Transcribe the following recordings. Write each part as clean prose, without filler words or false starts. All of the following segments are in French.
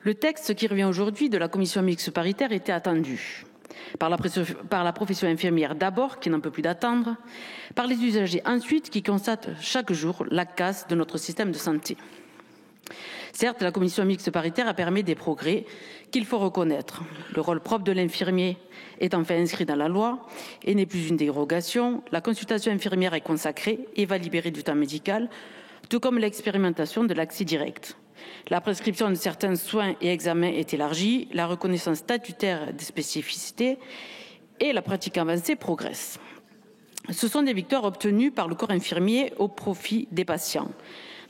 Le texte qui revient aujourd'hui de la commission mixte paritaire était attendu. Par la profession infirmière d'abord, qui n'en peut plus d'attendre, par les usagers ensuite, qui constatent chaque jour la casse de notre système de santé. Certes, la commission mixte paritaire a permis des progrès qu'il faut reconnaître. Le rôle propre de l'infirmier est enfin inscrit dans la loi et n'est plus une dérogation. La consultation infirmière est consacrée et va libérer du temps médical, tout comme l'expérimentation de l'accès direct. La prescription de certains soins et examens est élargie, la reconnaissance statutaire des spécificités et la pratique avancée progressent. Ce sont des victoires obtenues par le corps infirmier au profit des patients.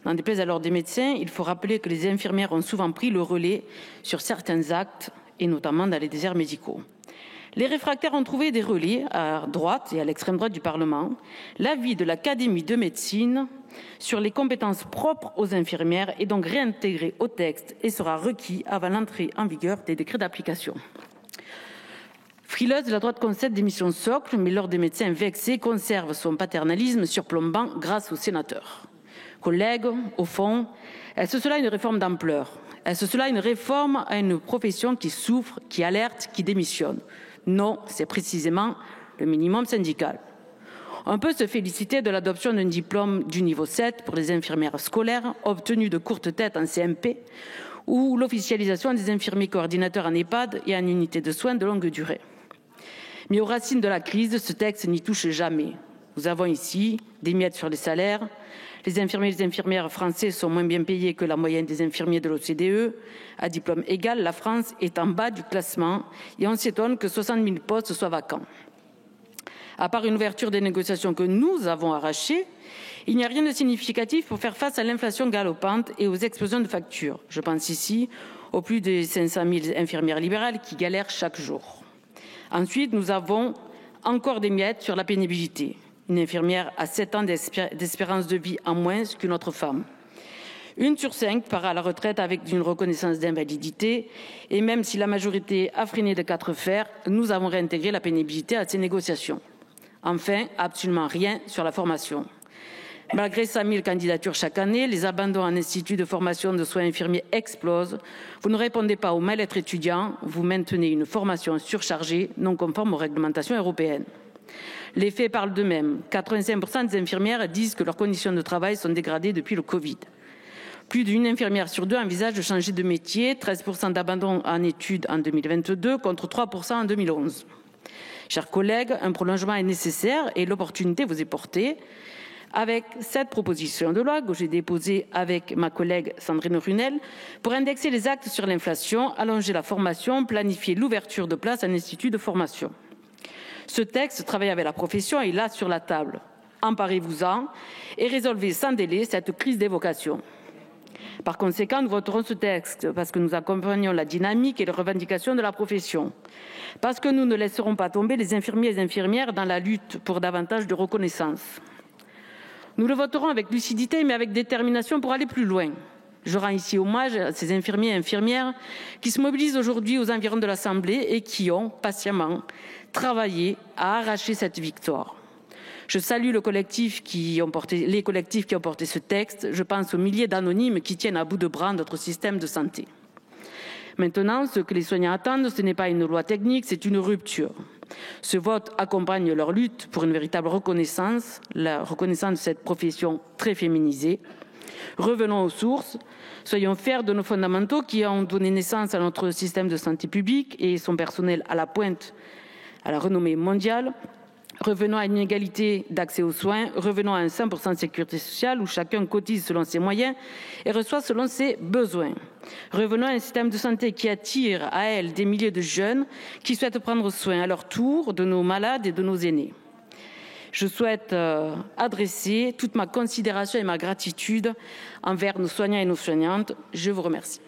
N'en déplaise alors des médecins, il faut rappeler que les infirmières ont souvent pris le relais sur certains actes, et notamment dans les déserts médicaux. Les réfractaires ont trouvé des relais à droite et à l'extrême droite du Parlement. L'avis de l'Académie de médecine sur les compétences propres aux infirmières est donc réintégré au texte et sera requis avant l'entrée en vigueur des décrets d'application. Frileuse, la droite concède des missions socles, mais l'ordre des médecins vexés conserve son paternalisme surplombant grâce aux sénateurs. Collègues, au fond, est-ce cela une réforme d'ampleur? Est-ce cela une réforme à une profession qui souffre, qui alerte, qui démissionne? Non, c'est précisément le minimum syndical. On peut se féliciter de l'adoption d'un diplôme du niveau 7 pour les infirmières scolaires, obtenu de courte tête en CMP, ou l'officialisation des infirmiers coordinateurs en EHPAD et en unité de soins de longue durée. Mais aux racines de la crise, ce texte n'y touche jamais. Nous avons ici des miettes sur les salaires. Les infirmiers et les infirmières français sont moins bien payés que la moyenne des infirmiers de l'OCDE. À diplôme égal, la France est en bas du classement et on s'étonne que 60 000 postes soient vacants. À part une ouverture des négociations que nous avons arrachée, il n'y a rien de significatif pour faire face à l'inflation galopante et aux explosions de factures. Je pense ici aux plus de 500 000 infirmières libérales qui galèrent chaque jour. Ensuite, nous avons encore des miettes sur la pénibilité. Une infirmière a 7 ans d'espérance de vie en moins qu'une autre femme. 1 sur 5 part à la retraite avec une reconnaissance d'invalidité. Et même si la majorité a freiné de 4 fers, nous avons réintégré la pénibilité à ces négociations. Enfin, absolument rien sur la formation. Malgré 100 000 candidatures chaque année, les abandons en institut de formation de soins infirmiers explosent. Vous ne répondez pas au mal-être étudiant, vous maintenez une formation surchargée, non conforme aux réglementations européennes. Les faits parlent d'eux-mêmes. 85% des infirmières disent que leurs conditions de travail sont dégradées depuis le Covid. Plus d'une infirmière sur 2 envisage de changer de métier, 13% d'abandon en études en 2022 contre 3% en 2011. Chers collègues, un prolongement est nécessaire et l'opportunité vous est portée. Avec cette proposition de loi que j'ai déposée avec ma collègue Sandrine Runel pour indexer les actes sur l'inflation, allonger la formation, planifier l'ouverture de places en institut de formation. Ce texte travaille avec la profession et est là sur la table. Emparez-vous-en et résolvez sans délai cette crise des vocations. Par conséquent, nous voterons ce texte parce que nous accompagnons la dynamique et les revendications de la profession. Parce que nous ne laisserons pas tomber les infirmiers et les infirmières dans la lutte pour davantage de reconnaissance. Nous le voterons avec lucidité mais avec détermination pour aller plus loin. Je rends ici hommage à ces infirmiers et infirmières qui se mobilisent aujourd'hui aux environs de l'Assemblée et qui ont patiemment travaillé à arracher cette victoire. Je salue les collectifs qui ont porté ce texte. Je pense aux milliers d'anonymes qui tiennent à bout de bras notre système de santé. Maintenant, ce que les soignants attendent, ce n'est pas une loi technique, c'est une rupture. Ce vote accompagne leur lutte pour une véritable reconnaissance, la reconnaissance de cette profession très féminisée. Revenons aux sources, soyons fiers de nos fondamentaux qui ont donné naissance à notre système de santé publique et son personnel à la pointe, à la renommée mondiale. Revenons à une égalité d'accès aux soins, revenons à un 100% de sécurité sociale où chacun cotise selon ses moyens et reçoit selon ses besoins. Revenons à un système de santé qui attire à elle des milliers de jeunes qui souhaitent prendre soin à leur tour de nos malades et de nos aînés. Je souhaite adresser toute ma considération et ma gratitude envers nos soignants et nos soignantes. Je vous remercie.